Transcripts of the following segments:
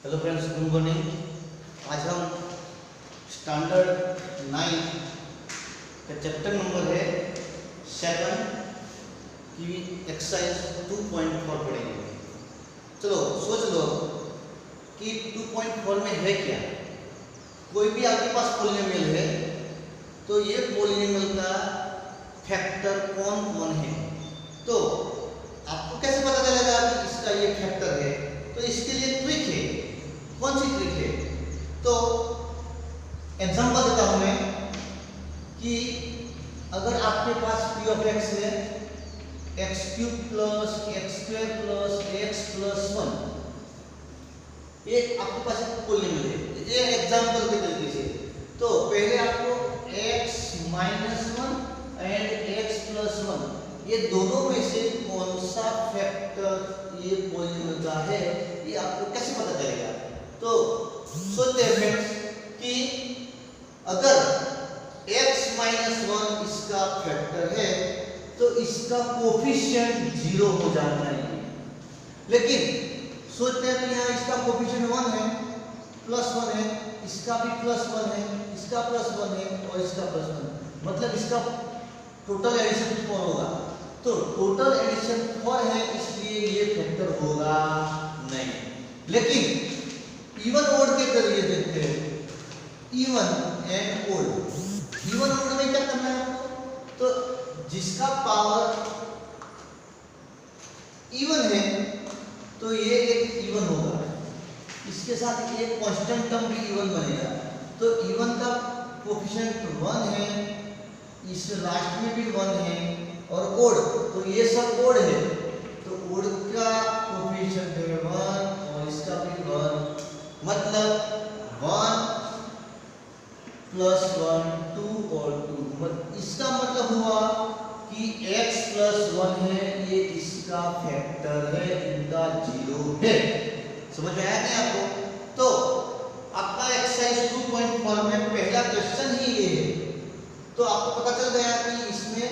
Hello friends, good morning. आज हम standard 9 का चैप्टर नंबर है 7 की एक्सरसाइज 2.4 पढ़ेंगे। चलो सोच लो कि 2.4 में है क्या। कोई भी आपके पास पॉलिनोमियल है तो ये पॉलिनोमियल का फैक्टर कौन कौन है, तो आपको कैसे पता चलेगा कि इसका ये फैक्टर है। तो इसके लिए ट्रिक है। कौन सी ट्रिक है? तो एग्जांपल देता हूं मैं कि अगर आपके पास p ऑफ x है x cube plus x square plus x plus 1, ये आपके पास एक पॉलिनोमियल है। ये एग्जांपल के तरीके से तो पहले आपको x minus 1 and x plus 1 ये दोनों में से कौन सा फैक्टर ये पॉलिनोमियल का है, ये आपको कैसे पता चलेगा। तो सोचते हैं फ्रेंड्स कि अगर x माइनस 1 इसका फैक्टर है तो इसका कोफिशिएंट 0 हो जाना चाहिए। लेकिन सोचते हैं कि यहाँ इसका कोफिशिएंट 1 है, प्लस 1 है, इसका भी प्लस 1 है, इसका प्लस 1 है और इसका प्लस 1, मतलब इसका टोटल एडिशन 4 होगा। तो टोटल एडिशन 4 है, इसलिए ये फैक्टर होगा नहीं। लेकिन इवन ओड के जरिए देखते हैं, even and odd. Even odd में क्या करना है आपको, तो जिसका पावर इवन है तो ये एक इवन होगा, इसके साथ एक कांस्टेंट टर्म भी इवन बनेगा। तो इवन का कोफिशिएंट 1 है, इस लास्ट में भी 1 है, और ओड तो ये सब ओड है, तो ओड का कोफिशिएंट है 1 और इसका भी 1, मतलब 1 प्लस 1 2 और 2। इसका मतलब हुआ कि x प्लस 1 है, ये इसका फैक्टर है, इनका 0 है। समझ में आया नहीं आपको? तो आपका एक्सरसाइज 2.4 में पहला क्वेश्चन ही ये है। तो आपको पता चल गया कि इसमें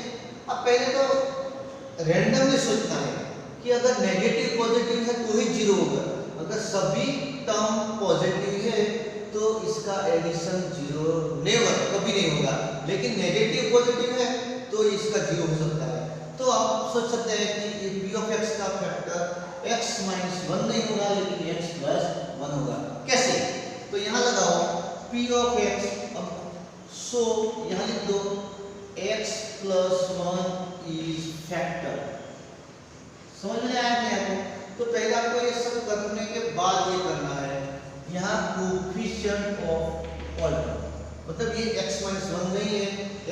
अब पहले तो रैंडमली सोचना है कि अगर नेगेटिव पॉजिटिव है तो ही 0 होगा, अगर सभी टर्म पॉजिटिव है तो इसका एडिशन 0 नेवर कभी नहीं होगा। लेकिन नेगेटिव पॉजिटिव है तो इसका 0 हो सकता है। तो आप सोच सकते हैं कि ये p ऑफ x का फैक्टर x माइनस 1 नहीं होगा, लेकिन x प्लस 1 होगा। कैसे? तो यहाँ लगाओ p ऑफ x, अब सो यहाँ लिख दो x प्लस 1 इज फैक्टर। समझ में आया नहीं आपको? तो पहले आपको ये सब करने के बाद ये करना है, यहाँ कोफिशिएंट ऑफ ऑल टर्म, मतलब ये x माइनस 1 नहीं है,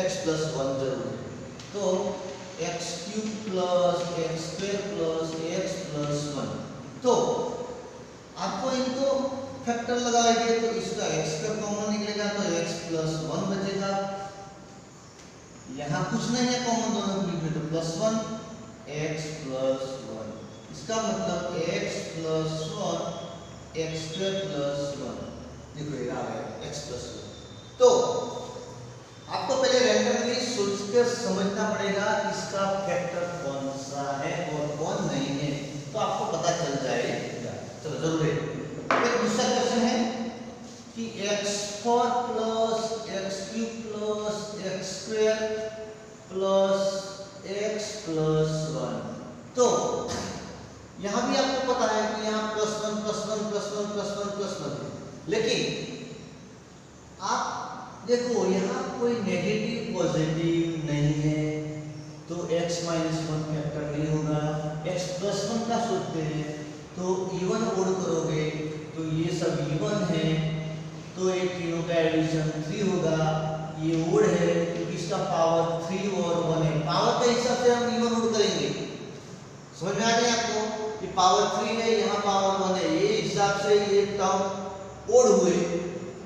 x प्लस 1 जरूर है। तो x cube plus x square plus x plus 1, तो आपको इनको फैक्टर लगाएंगे तो इसका x का कॉमन निकलेगा, तो x प्लस 1 बचेगा। यहाँ कुछ नहीं है कॉमन दोनों के बीच में, तो प्लस 1 x प्लस 1, इसका मतलब x plus 1 x square plus 1, देखो ये आ गया x प्लस 1। तो आपको पहले रैंडमली सोचकर समझना पड़ेगा इसका फैक्टर कौन सा है और कौन नहीं है, तो आपको पता चल जाएगा। चलो जरूर है। फिर दूसरा क्वेश्चन है कि x4 plus x cube plus x square plus x plus 1। तो यहाँ भी आपको पता है कि यहाँ plus 1 plus 1 plus 1 plus 1 plus 1 है, लेकिन आप देखो यहाँ कोई नेगेटिव पॉजिटिव नहीं है, तो x माइनस 1 फैक्टर नहीं होगा। x प्लस 1 का सोचते हैं तो इवन ओड करोगे तो ये सब इवन है, तो एक तीनों का एडिशन 3 होगा। ये ओड है क्योंकि इसका पावर 3 और 1 है, पावर के हिसाब से हम इवन ओड करेंगे। समझ में आ गया आपको कि पावर 3 है, यहाँ पावर 1 है, ये हिसाब से ये टर्म ओड हुए।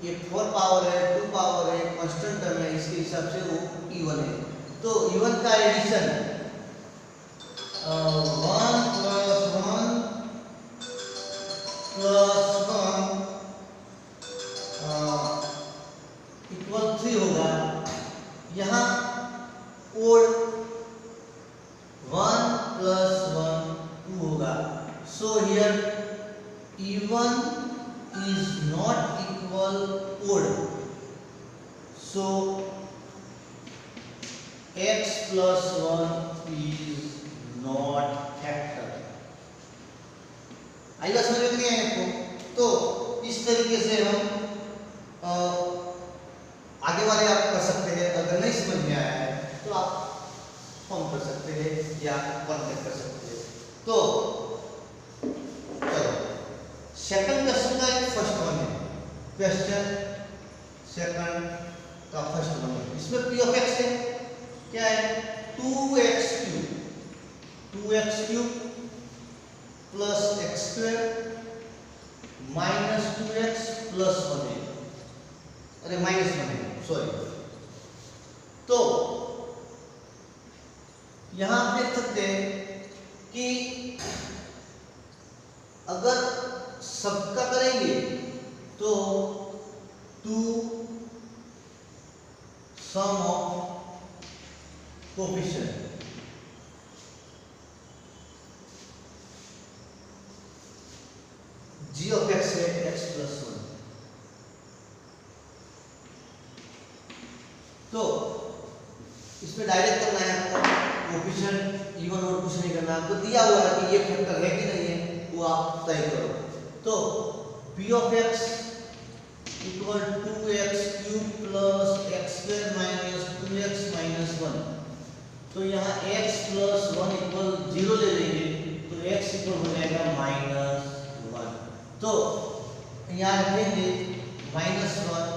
ये 4 पावर है, 2 पावर है, कांस्टेंट टर्म है, इसके हिसाब से वो इवन है। तो इवन का एडिशन 1 प्लस 1 प्लस 1 इक्वल 3 होगा। यहाँ ओड 1 प्लस 1 2 होगा। So here even is not equal odd, so x plus 1 is not factor। आई बात समझ में नहीं आई आपको? तो इस तरीके से हम आगे वाले आप कर सकते हैं। अगर नहीं समझ में आया है तो आप फोन कर सकते हैं या कॉन्टेक्ट कर सकते हैं। तो चलो सेकंड क्वेश्चन का एक फर्स्ट वन है, क्वेश्चन सेकंड का फर्स्ट वन है। इसमें p ऑफ x है, क्या है 2x cube plus x square minus 2x plus 1 है, अरे माइनस 1 है सॉरी। तो यहां आप देख सकते हैं कि अगर सबका करेंगे तो 2 sum of coefficient g of x है x प्लस 1। तो इसमें डायरेक्ट करना है आपको, कोफिशिएंट इवन और कुछ नहीं करना, आपको दिया हुआ है कि ये फैक्टर है कि नहीं है वो आप तय करो। तो p of x equal 2x cube plus x square minus 2x minus 1। तो यहाँ x प्लस 1 इक्वल 0 ले लेंगे तो x इक्वल हो जाएगा माइनस 1। तो यहाँ रखेंगे minus 1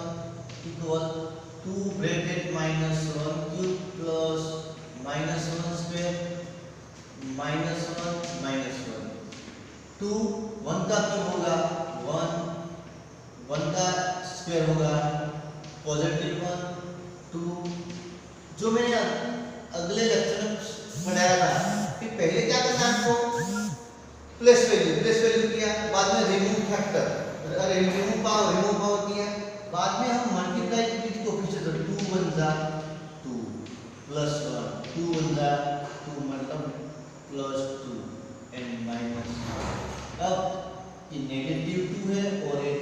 equal 2 bracket minus 1 cube plus minus 1 square minus 1 minus 1। 2 1 का क्यूब होगा 1 का स्क्वायर होगा पॉजिटिव 1 2। जो मैंने अगले लेक्चर में पढ़ाया था कि पहले क्या करना है आपको, प्लेस वैल्यू किया, बाद में रिमूव फैक्टर, रिमूव पावर किया, बाद में हम मल्टीप्लाई विद कोफिशिएंट 2 1 जा 2 प्लस 1 2 1 जा 2 मतलब प्लस 2 एंड माइनस। अब ये नेगेटिव 2 है और ये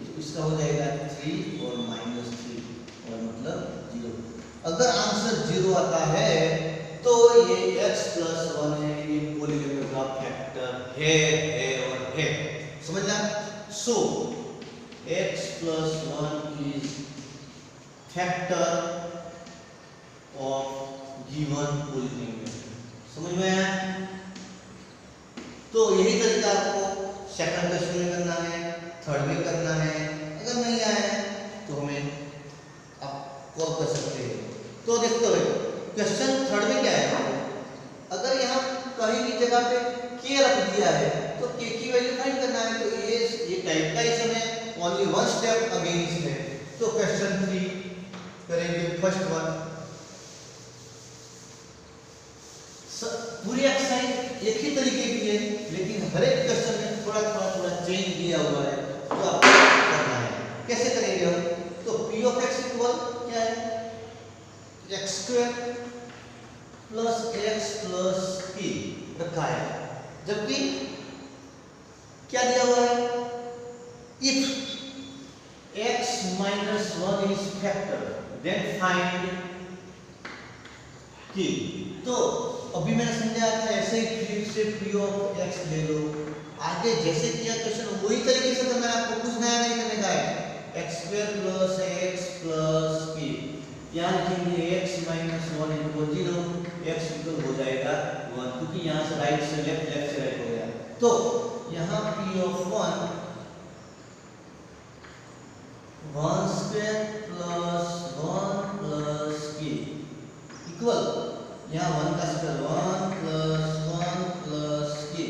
तो इसका हो जाएगा 3 और माइनस 3 और मतलब 0। अगर आंसर 0 आता है तो ये x प्लस 1 है, ये पॉलीनोमियल का फैक्टर है और है, समझना। सो x plus 1 is factor of given polynomial. समझ में आया? तो यही तरीका आपको सेकंड क्वेश्चन में करना है, थर्ड में करना है। अगर नहीं आया तो हमें आप कॉल कर सकते हैं। तो देखते हुए क्वेश्चन थर्ड में क्या है, अगर यहाँ कहीं भी जगह पे k रख दिया है तो k की वैल्यू फाइंड करना है। तो ये टाइप का इस समय ओनली वन स्टेप अगेंस्ट है। तो क्वेश्चन 3 करेंगे, फर्स्ट वन। पूरी एक्सरसाइज एक ही तरीके की है लेकिन हर एक क्वेश्चन में थोड़ा चेंज दिया हुआ है, तो आपको करना है। कैसे करेंगे हम? तो p ऑफ x इक्वल क्या है x square plus x plus p रखा है, जबकि क्या दिया हुआ है, if x minus 1 is factor then find k। तो अभी मैंने समझाया था ऐसे ही फिर से p ऑफ x ले लो, आगे जैसे किया क्वेश्चन वही तरीके से करना है, आपको कुछ नया नहीं करने का है। x square plus x plus p, यहाँ लिखेंगे x minus 1 equal 0, x equal हो जाएगा 1, क्योंकि यहाँ से राइट से लेफ्ट, लेफ्ट से राइट हो गया। तो यहाँ p of 1 square plus 1 plus k equal यहाँ 1 का स्क्वायर 1 प्लस k,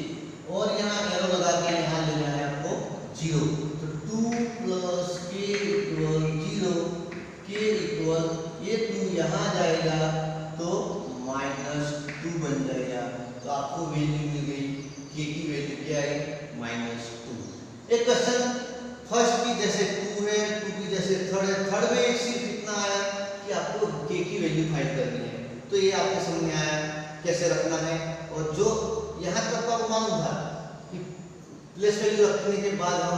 और यहाँ एरो लगा के यहाँ लेना है आपको 0। तो 2 plus k equal 0, k equal ये 2 यहाँ जाएगा तो माइनस 2 बन जाएगा। तो आपको वैल्यू मिल गई, k की वैल्यू क्या है -2। एक क्वेश्चन फर्स्ट की जैसे 2 है, 2 की जैसे थर्ड है, थर्ड में सिर्फ इतना आया कि आपको k की वैल्यू फाइंड करनी है। तो ये आपको समझ में आया कैसे रखना है। और जो यहाँ तक आपको मालूम था कि प्लेस वैल्यू रखने के बाद हम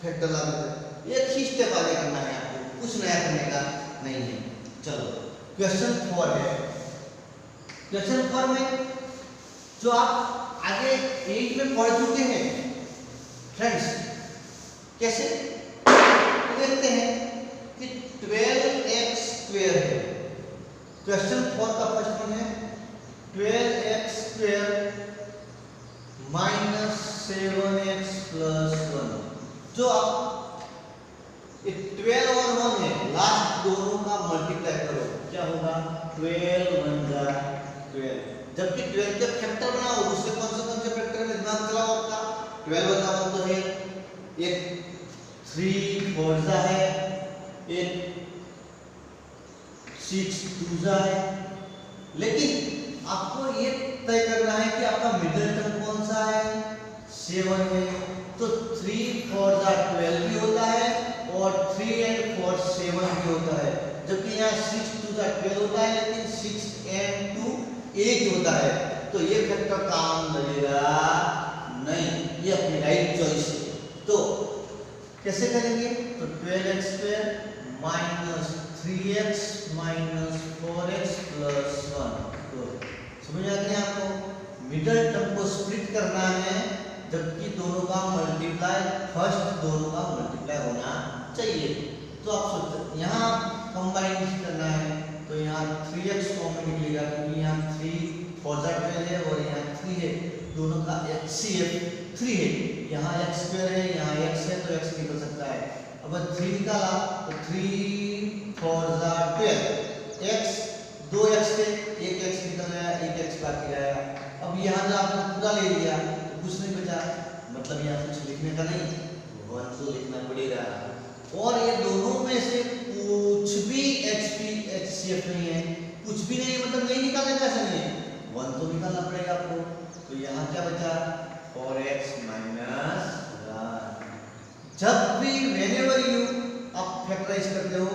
फैक्टर ला देते हैं। एक ही स्टेप आगे करना है आपको, कुछ नया करने का नहीं है। चलो क्वेश्चन 4 है। क्वेश्चन 4 में जो आप आगे 8 में पढ़ चुके हैं फ्रेंड्स, कैसे तो देखते हैं कि 12x स्क्वायर है। क्वेश्चन 4 का फर्स्ट वन है 12x square minus 7x plus 1। जो आप 12 और 1 है, लास्ट दोनों का मल्टीप्लाई करो, क्या होगा 12 1 जा 12। जबकि 12 के फैक्टर बनाओ, दूसरे कौन से फैक्टर में दिमाग चलाओ आपका। 12 बता 1 तो है, एक 3 4 जा है, एक 6 2 जा है। लेकिन आपको ये तय करना है कि आपका मिडिल टर्म कौन सा है, 7 है। तो 3 4 जा 12 भी होता है और 3 and 4 7 भी होता है। जबकि यहाँ 6 2 जा 12 होता है, लेकिन 6 and 2 8 होता है। तो ये फैक्टर काम लगेगा नहीं, ये अपनी राइट चॉइस है। तो कैसे करेंगे, तो 12x square minus 3x minus 4x plus 1। तो समझ आ गया आपको, मिडिल टर्म को स्प्लिट करना है, जबकि दोनों का मल्टीप्लाई, फर्स्ट दोनों का मल्टीप्लाई होना चाहिए। तो आप सोचते यहाँ कंबाइन करना है, तो यहाँ 3x कॉमन निकलेगा, क्योंकि यहाँ 3 4 जा 12 है और यहाँ 3 है, दोनों का HCF 3 है। यहाँ x स्क्वायर है, यहाँ x है, तो x निकल सकता है। अब 3 निकाला तो 3 4 जा 12, x 2x थे, एक x निकल गया, एक x बाकी रहेगा। अब यहाँ जब आपने पूरा ले लिया तो कुछ नहीं बचा, मतलब यहाँ कुछ लिखने का नहीं, 1 तो लिखना पड़ेगा। और ये दोनों में से कुछ भी HCF नहीं है, कुछ भी नहीं मतलब नहीं निकालने का, ऐसा नहीं है, 1 तो निकालना पड़ेगा आपको। तो यहाँ क्या बचा 4x माइनस 1। जब भी whenever you आप फैक्टराइज करते हो,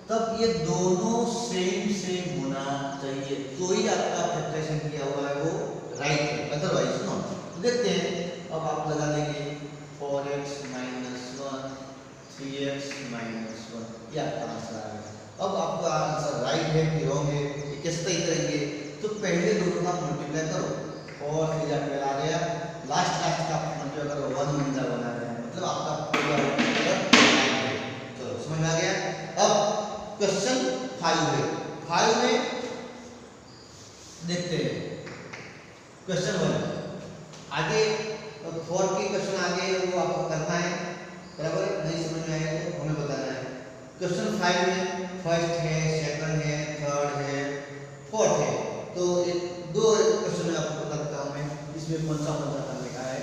तब ये दोनों सेम होना चाहिए, तो ही आपका फैक्टराइजेशन किया हुआ है वो राइट है, अदरवाइज नो। देखते हैं, अब आप लगा लेंगे 4x माइनस 1 3x माइनस 1, ये आपका आंसर आ गया। अब आपका आंसर राइट है कि रॉन्ग है, ये कैसे तय करेंगे, तो पहले दोनों का मल्टीप्लाई करो और फिर आपका आ गया, लास्ट का मल्टीप्लाई करो, 1 1 जा बना रहे हैं, मतलब आपका पूरा राइट है। चलो समझ में आ गया। अब क्वेश्चन 5 है। 5 में देखते हैं क्वेश्चन 1 आगे, 4 के क्वेश्चन आगे वो आपको करना है, बराबर। नहीं समझ में आएगा तो हमें बताना है। क्वेश्चन 5 में फर्स्ट है, सेकंड है, थर्ड है, फोर्थ है। तो एक दो क्वेश्चन में आपको बता देता हूँ मैं, इसमें कौन सा करने का है।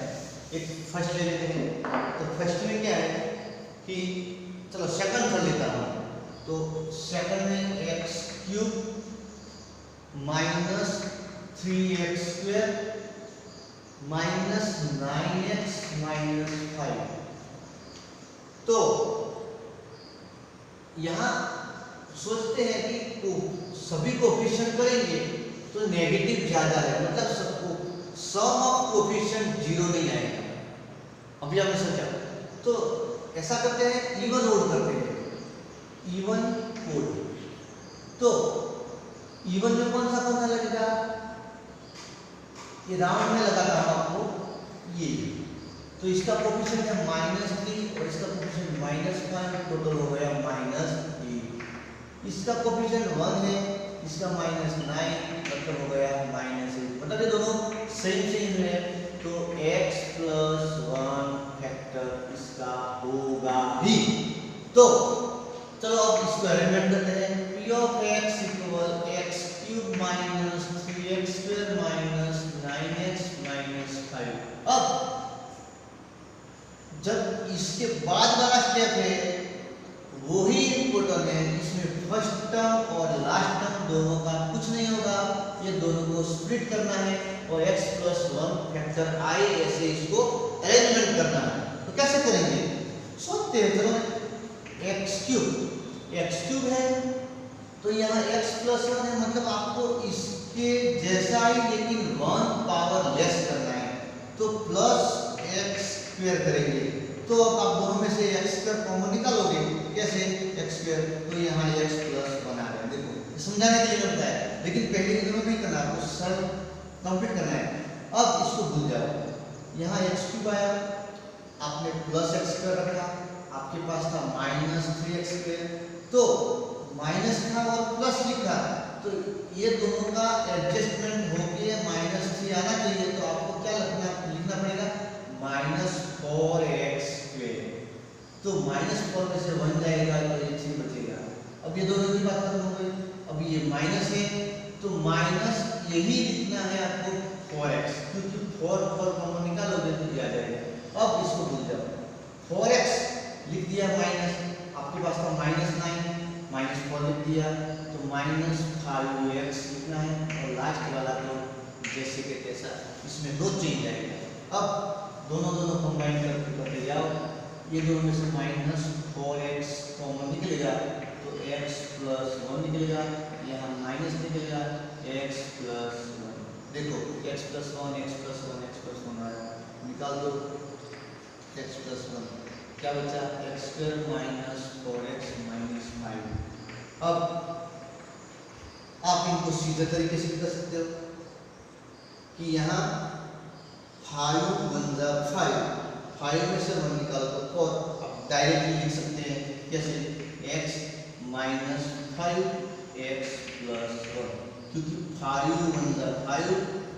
एक फर्स्ट ले लेते हैं, तो फर्स्ट में क्या है कि चलो सेकंड कर लेता हूँ। तो सेकंड में x cube minus 3x square minus 9x minus 5। तो यहाँ सोचते हैं कि सभी कोफिशिएंट करेंगे तो नेगेटिव ज्यादा है, मतलब सबको सम ऑफ कोफिशिएंट 0 नहीं आएगा। अभी आपने सोचा, तो ऐसा करते हैं, इवन ओड करते हैं, इवन ओड। तो इवन में कौन सा लगेगा, ये राउंड में लगाता हूं आपको ये। तो इसका कोफिशिएंट है -3 और इसका कोफिशिएंट -5, टोटल हो गया -8। इसका कोफिशिएंट 1 है, इसका -9, मतलब हो गया -8। मतलब ये दोनों सेम है, तो x प्लस 1 फैक्टर इसका होगा ही। तो चलो अब इसको अरेंजमेंट करते हैं। p of x equal x cube minus 3x square minus 9x minus 5। अब जब इसके बाद वाला स्टेप है वो ही इम्पोर्टेंट है, इसमें फर्स्ट टर्म और लास्ट टर्म दोनों का कुछ नहीं होगा, ये दोनों को स्प्लिट करना है और x प्लस 1 फैक्टर i ऐसे इसको अरेंजमेंट करना है। तो कैसे करेंगे, सोचते हैं। चलो x क्यूब है, तो यहाँ x प्लस 1 है, मतलब आपको इसके जैसा ही लेकिन 1 पावर लेस करना है, तो प्लस x स्क्वायर करेंगे। तो अब आप दोनों में से x स्क्वायर कॉमन निकालोगे, कैसे x स्क्वायर, तो यहाँ x प्लस 1 आ रहा है। देखो समझाने के लिए बनता है, लेकिन पहले के दिनों नहीं करना, आपको सर कंप्लीट करना है। अब इसको भूल जाओ, यहाँ x क्यूब आया, आपने प्लस x स्क्वायर रखा, आपके पास था माइनस 3x स्क्वायर, तो माइनस था और प्लस लिखा, तो ये दोनों का एडजस्टमेंट होके माइनस 3 आना चाहिए, तो आपको क्या लिखना पड़ेगा, माइनस 4x स्क्वायर। तो माइनस 4 में से 1 जाएगा तो ये 3 बचेगा। अब ये दोनों की बात खत्म हो गई। अब ये माइनस है, तो माइनस यही लिखना है आपको 4x, क्योंकि 4 कॉमन निकालोगे तो ये आ जाएगा। अब इसको भूल जाओ, 4x लिख दिया माइनस, आपके पास था माइनस 9, माइनस 4 लिख दिया, तो माइनस 5x लिखना है, और लास्ट वाला तो जैसे के तैसा, इसमें दो चेंज आएगा। अब दोनों कंबाइन करके जाओ, ये दोनों में से माइनस 4x कॉमन निकलेगा, तो x प्लस 1 निकलेगा, यहाँ माइनस निकलेगा x प्लस 1। देखो x plus 1 x plus 1 x plus 1 आया, निकाल दो x प्लस 1, क्या बचा, x square minus 4x minus 5। अब आप इनको सीधे तरीके से कर सकते हो कि यहाँ 5 1 जा 5 में से 1 निकाल दो, और आप डायरेक्टली लिख सकते हैं कैसे, x माइनस 5 x प्लस 1, क्योंकि 5 1 जा 5,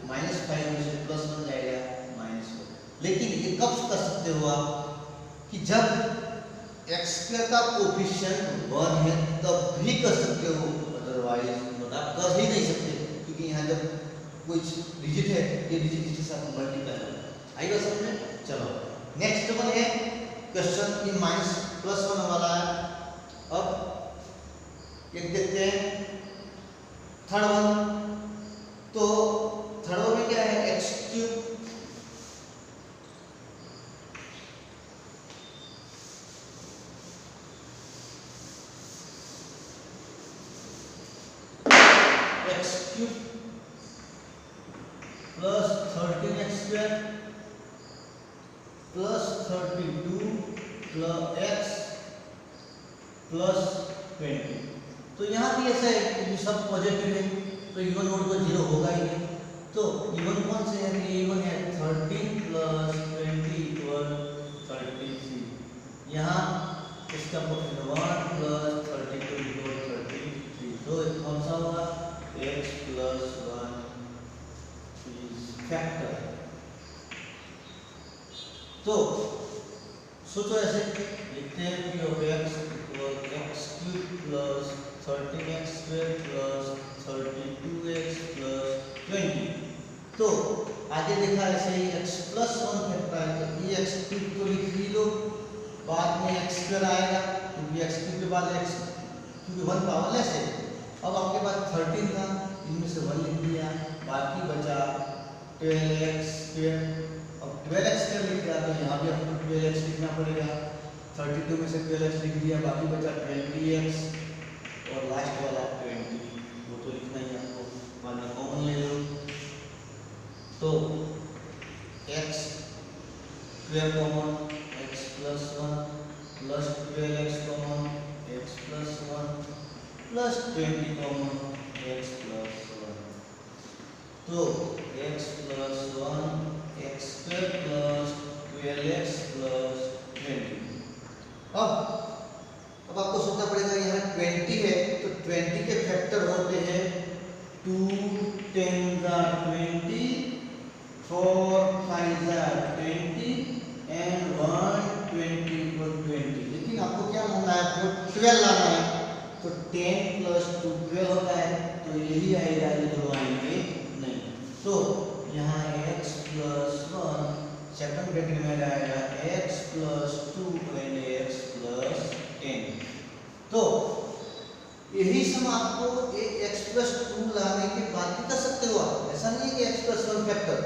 माइनस 5 में से प्लस 1 जाएगा माइनस 1। लेकिन ये कब कर सकते हो आप, कि जब x स्क्वायर का कोफिशिएंट 1 है तब भी कर सकते हो, अदरवाइज आप कर ही नहीं सकते, क्योंकि यहाँ जब कुछ डिजिट है, ये डिजिट इसके साथ मल्टीप्लाई होगा। आएगा समझ में? चलो नेक्स्ट वन है क्वेश्चन, ये माइनस प्लस 1 वाला है। अब एक देखते हैं थर्ड वन, तो थर्ड वन में क्या है, x cube plus 13x square plus 32 plus x plus 20। तो यहाँ भी ऐसा है कि सब पॉजिटिव है, तो इवन नोड को 0 होगा ही नहीं। तो इवन कौन से है, इवन है 13 प्लस 20 इक्वल 33। यहाँ इसका कोफिशिएंट 1 प्लस 32 इक्वल 33, तो कौन सा होगा, x प्लस 1 फैक्टर। तो सोचो ऐसे लिखते हैं p of x equal x cube plus 13x square plus 32x plus 20। तो आगे देखा ऐसे ही x प्लस 1 फैक्टर है, तो ये x क्यूब तो लिख ही लो, बाद में x स्क्वायर आएगा, क्योंकि x क्यूब के बाद x क्यूब 1 पावरलेस है। अब आपके पास 13 था, इनमें से 1 लिख दिया, बाकी बचा 12x स्क्वायर। अब 12x स्क्वायर लिख दिया, तो यहाँ भी आपको 12x लिखना पड़ेगा, 32 में से 12x लिख दिया, बाकी बचा 20x, और लास्ट वाला 20, वो तो लिखना ही आपको, बाद में कॉमन ले लो, तो x square common, x plus 1 plus 12x common, x plus 1 plus 20 common, x plus 1। तो x plus 1 x square plus 12x plus 20। अब आपको सोचना पड़ेगा, यहाँ 20 है तो 20 के फैक्टर होते हैं 2 10 20, 4 5 20 एंड 1 20 इक्वल 20। लेकिन आपको क्या मानना है, आपको 12 लाना है, तो 10 प्लस 2 12 होता है, तो यही आएगा, ये दोनों आएंगे नहीं। तो यहाँ x प्लस 1 सेकंड ब्रैकेट में आएगा x plus 2 and x plus 10। तो यही सम आपको x प्लस 2 लाने के बाद भी कर सकते हो आप, ऐसा नहीं है कि x प्लस 1 फैक्टर।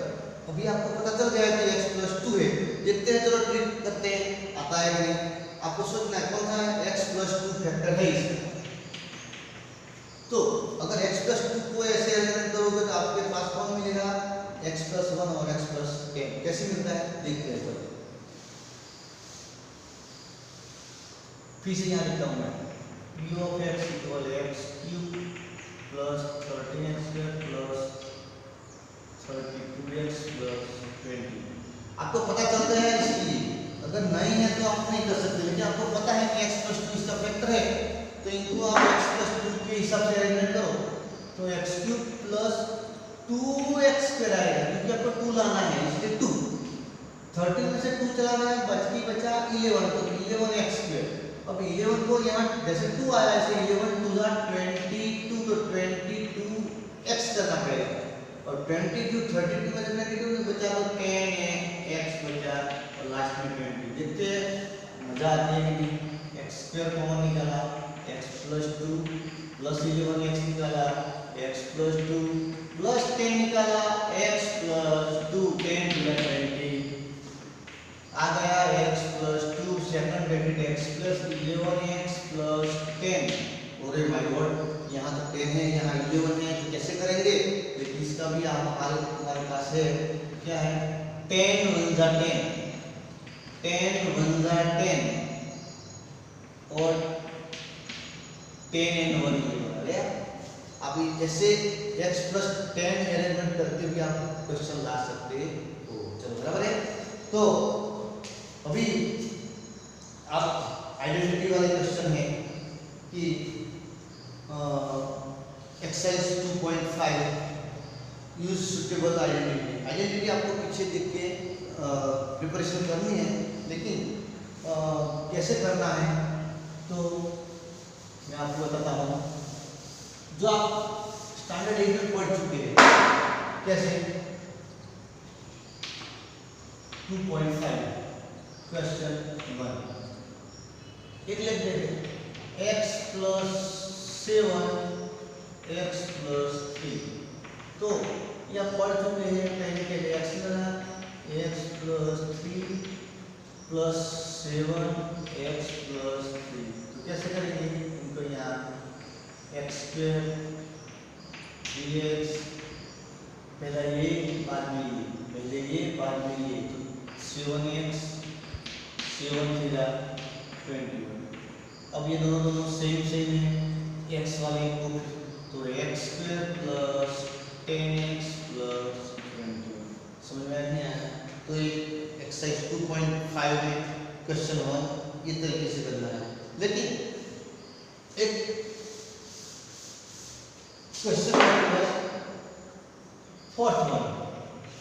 अभी आपको पता चल गया कि x प्लस 2 है, देखते हैं, चलो ट्रिक करते हैं, आता है कि नहीं। आपको सोचना है कौन सा है, x प्लस 2 फैक्टर है इसका। तो अगर x प्लस 2 को ऐसे अरेंज करोगे तो आपके पास कौन मिलेगा, x प्लस 1 और x प्लस 10। कैसे मिलता है देखते हैं। फिर से यहाँ लिखता हूँ मैं P of x equal x cube plus 13x² plus 32x plus 20। आपको पता चलता है इसलिए, अगर नहीं है तो आप नहीं कर सकते, लेकिन आपको पता है कि x प्लस 2 इसका फैक्टर है, तो इनको आप x प्लस 2 के हिसाब से अरेंजमेंट करो, तो x क्यूब प्लस 2x² आएगा, क्योंकि आपको 2 लाना है इसलिए 2, 13 में से 2 चलाना है, बचा 11, तो 11x²। अब 11 को यहाँ जैसे 2 आया ऐसे 11 2 22, तो 22x करना पड़ेगा, और 22 32 में से 22 में बचा तो 10x बचा, और लास्ट में 20। देखते हैं मजा आती है कि x² कॉमन निकाला, x प्लस 2 प्लस 11x निकाला, x प्लस 2 प्लस 10 निकाला, x प्लस 2 10 प्लस 20 आ गया, x plus 2 second bracket x plus 11x plus 10। अरे माय गॉड, यहाँ तो 10 है यहाँ 11 है, तो कैसे करेंगे? लेकिन इसका भी हमारे पास है, क्या है 10 1 जा 10, 10 1 जा 10 और 10 and 1 ये आप जैसे x प्लस 10 अरेंजमेंट करके भी आप क्वेश्चन ला सकते हो। चलो बराबर है। तो अभी आप आइडेंटिटी वाले क्वेश्चन है कि exercise 2.5 use suitable identity. Identity आपको पीछे देख के प्रिपरेशन करनी है, लेकिन कैसे करना है तो मैं आपको बताता हूँ। जो आप स्टैंडर्ड 8 में पढ़ चुके हैं, कैसे 2.5 क्वेश्चन 1 एक लिख देंगे x प्लस 7 x प्लस 3। तो ये आप पढ़ चुके हैं पहले के लिए, x plus 3 plus 7 x plus 3। तो कैसे करेंगे इनको? यहाँ x² 3x, पहला ये बाद में ये, पहले ये बाद में ये, तो 7x 7 3 21। अब ये दोनों सेम है, x वाले को तो x² प्लस 10x प्लस 21। समझ में नहीं आया? तो ये एक्सरसाइज 2.5 में क्वेश्चन 1 इस तरीके से करना है। लेकिन एक क्वेश्चन नंबर 4th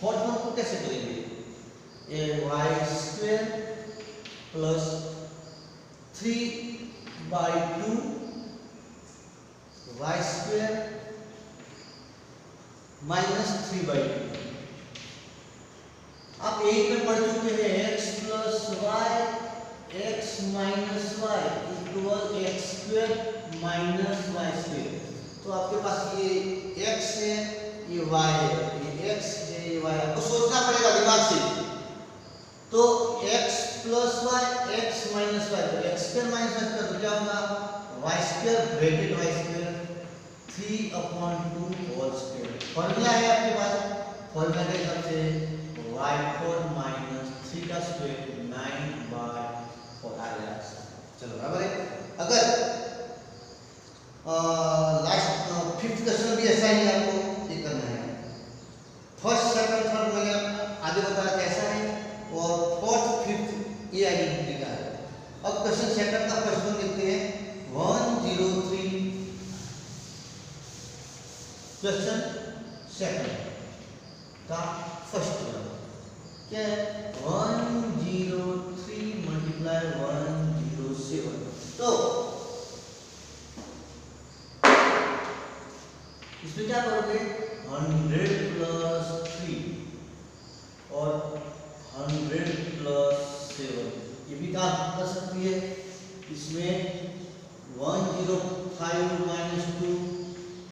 वन को कैसे करेंगे? y² plus 3/2 y² minus 3/2। आप 8 में पढ़ चुके हैं x plus y x minus y equal x² minus y²। तो आपके पास ये x है, ये y है, ये x है, ये y है। आपको सोचना पड़ेगा दिमाग से। तो x plus y x minus y, तो x² माइनस y² तो क्या होगा? y² bracket y² 3/2 whole square. Formula है आपके पास, फॉर्मूला के हिसाब से y4 माइनस 3 का स्क्वायर 9/4 आ गया। चलो बराबर है। अगर लास्ट 5th क्वेश्चन भी ऐसा ही आपको ये करना है। फर्स्ट सेकंड थर्ड मैंने आगे बताया कैसा है, और 4th 5th ये आइडेंटिटी का है। अब क्वेश्चन सेकंड का फर्स्ट वन लिखते हैं 103। क्वेश्चन सेकंड का फर्स्ट वन क्या है? 103 मल्टीप्लाई 107। तो इसमें क्या करोगे? 100 प्लस 3